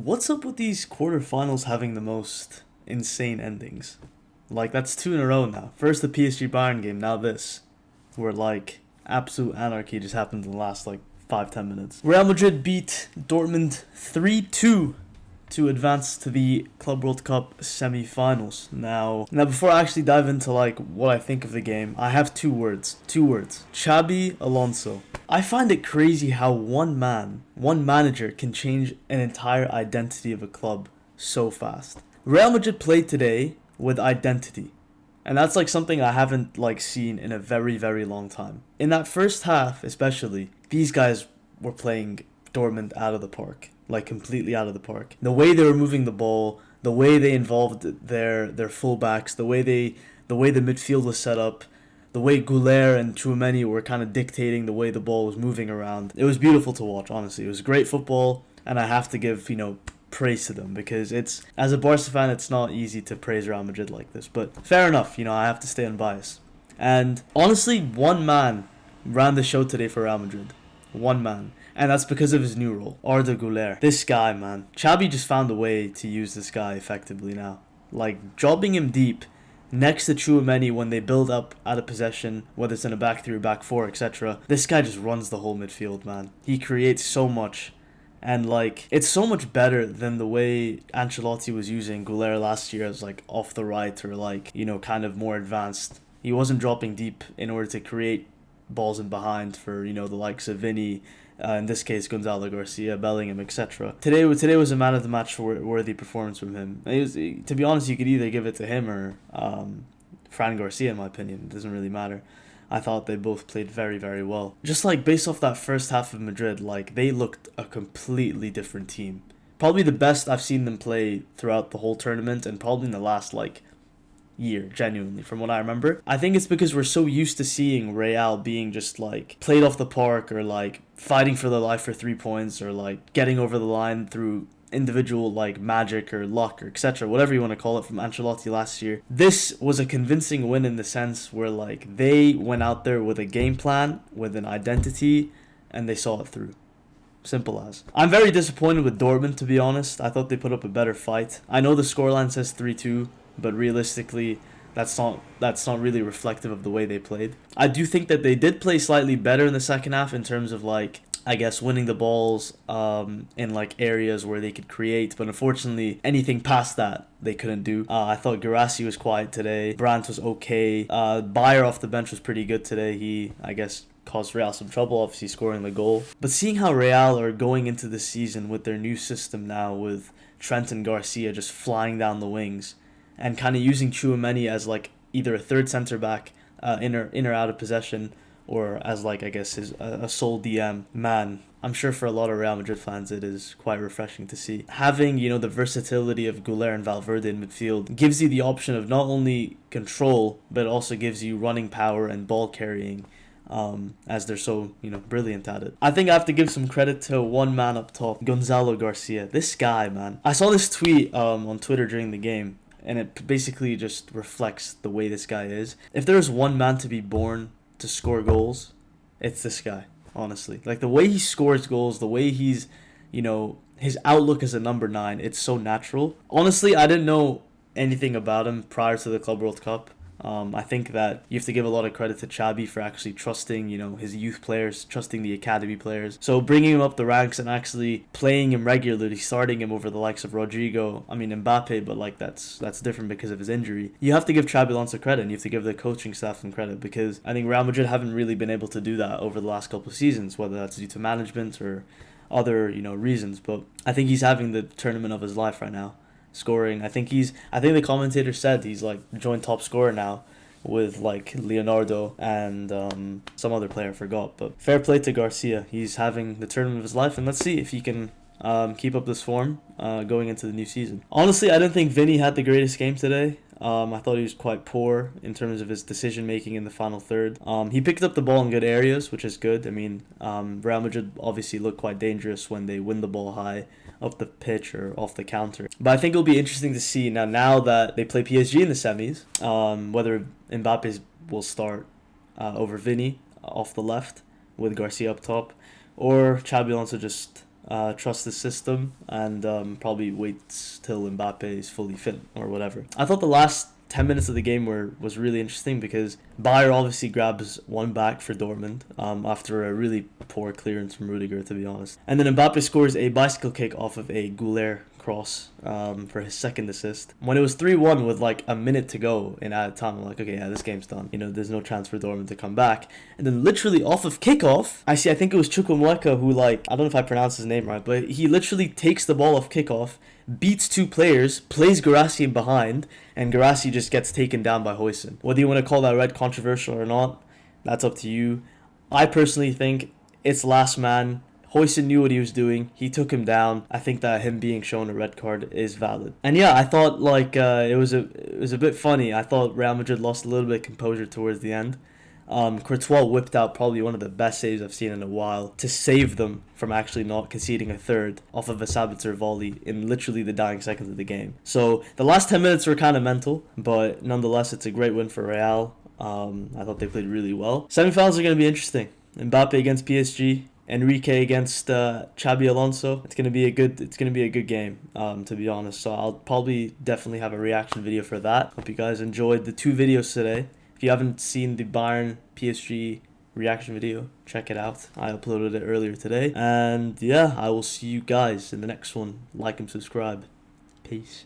What's up with these quarterfinals having the most insane endings? Like, that's two in a row now. First the PSG Bayern game, now this. Where, like, absolute anarchy just happened in the last, like, 5-10 minutes. Real Madrid beat Dortmund 3-2 to advance to the Club World Cup semi-finals. Now before I actually dive into like what I think of the game, I have two words. Xabi Alonso. I find it crazy how one manager can change an entire identity of a club so fast. Real Madrid played today with identity. And that's like something I haven't like seen in a very, very long time. In that first half, especially, these guys were playing Dortmund out of the park, like completely out of the park. The way they were moving the ball, the way they involved their fullbacks, the way the midfield was set up, the way Goulet and Tchouameni were kind of dictating the way the ball was moving around. It was beautiful to watch, honestly. It was great football, and I have to give, praise to them, because it's, as a Barca fan, it's not easy to praise Real Madrid like this. But fair enough, I have to stay unbiased. And honestly, one man ran the show today for Real Madrid. One man. And that's because of his new role, Arda Güler. This guy, man. Xabi just found a way to use this guy effectively now. Like, dropping him deep next to Tchouameni when they build up out of possession, whether it's in a back three or back four, etc. This guy just runs the whole midfield, man. He creates so much. And, like, it's so much better than the way Ancelotti was using Güler last year as, like, off the right or, like, kind of more advanced. He wasn't dropping deep in order to create balls in behind for, the likes of Vinny, in this case Gonzalo Garcia, Bellingham, etc. Today was a man of the match worthy performance from him. To be honest, you could either give it to him or Fran Garcia, in my opinion. It doesn't really matter. I thought they both played very, very well. Just like based off that first half of Madrid, like they looked a completely different team. Probably the best I've seen them play throughout the whole tournament, and probably in the last year, genuinely, from what I remember. I think it's because we're so used to seeing Real being just like played off the park, or like fighting for their life for 3 points, or like getting over the line through individual like magic or luck or etc., whatever you want to call it, from Ancelotti last year. This was a convincing win in the sense where like they went out there with a game plan, with an identity, and they saw it through. Simple as. I'm very disappointed with Dortmund, to be honest. I thought they put up a better fight. I know the scoreline says 3-2, but realistically, that's not really reflective of the way they played. I do think that they did play slightly better in the second half in terms of like, I guess, winning the balls in like areas where they could create, but unfortunately anything past that they couldn't do. I thought Guirassy was quiet today. Brandt was okay. Bayer off the bench was pretty good today. He, I guess, caused Real some trouble, obviously scoring the goal. But seeing how Real are going into the season with their new system now, with Trent and Garcia just flying down the wings, and kind of using Tchouameni as like either a third centre back, in or out of possession, or as like, I guess, his a sole DM. Man, I'm sure for a lot of Real Madrid fans it is quite refreshing to see. Having, the versatility of Güler and Valverde in midfield gives you the option of not only control, but also gives you running power and ball carrying, as they're so, brilliant at it. I think I have to give some credit to one man up top, Gonzalo Garcia. This guy, man. I saw this tweet on Twitter during the game, and it basically just reflects the way this guy is. If there's one man to be born to score goals, it's this guy, honestly. Like, the way he scores goals, the way he's, his outlook as a number 9, it's so natural. Honestly, I didn't know anything about him prior to the Club World Cup. I think that you have to give a lot of credit to Xabi for actually trusting, his youth players, trusting the academy players. So bringing him up the ranks and actually playing him regularly, starting him over the likes of Mbappe, but like that's different because of his injury. You have to give Xabi Alonso credit, and you have to give the coaching staff some credit, because I think Real Madrid haven't really been able to do that over the last couple of seasons, whether that's due to management or other, reasons. But I think he's having the tournament of his life right now. Scoring, I think the commentator said he's like joint top scorer now with like Leonardo and some other player, I forgot. But fair play to Garcia. He's having the tournament of his life, and let's see if he can keep up this form going into the new season. Honestly, I didn't think Vinny had the greatest game today. I thought he was quite poor in terms of his decision making in the final third. He picked up the ball in good areas, which is good. I mean, Real Madrid obviously look quite dangerous when they win the ball high up the pitch or off the counter. But I think it'll be interesting to see now that they play PSG in the semis, whether Mbappe will start over Vinny off the left with Garcia up top, or Xabi Alonso just trust the system, and probably waits till Mbappe is fully fit or whatever. I thought the last 10 minutes of the game was really interesting because Bayer obviously grabs one back for Dortmund after a really poor clearance from Rudiger, to be honest. And then Mbappe scores a bicycle kick off of a Goulet cross for his second assist. When it was 3-1 with like a minute to go in added time, I'm like, okay, yeah, this game's done. You know, there's no chance for Dortmund to come back. And then literally off of kickoff, I think it was Chukwuemeka who, like, I don't know if I pronounced his name right, but he literally takes the ball off kickoff, beats two players, plays Guirassy in behind, and Guirassy just gets taken down by Huijsen. Whether you want to call that red controversial or not, that's up to you. I personally think it's last man. Huijsen knew what he was doing. He took him down. I think that him being shown a red card is valid. And yeah, I thought like it was a bit funny. I thought Real Madrid lost a little bit of composure towards the end. Courtois whipped out probably one of the best saves I've seen in a while to save them from actually not conceding a third off of a Sabitzer volley in literally the dying seconds of the game. So the last 10 minutes were kind of mental, but nonetheless, it's a great win for Real. I thought they played really well. Semifinals are going to be interesting. Mbappe against PSG. Enrique against Xabi Alonso. It's gonna be a good game, to be honest. So I'll probably definitely have a reaction video for that. Hope you guys enjoyed the 2 videos today. If you haven't seen the Bayern PSG reaction video, check it out. I uploaded it earlier today. And yeah, I will see you guys in the next one. Like and subscribe. Peace.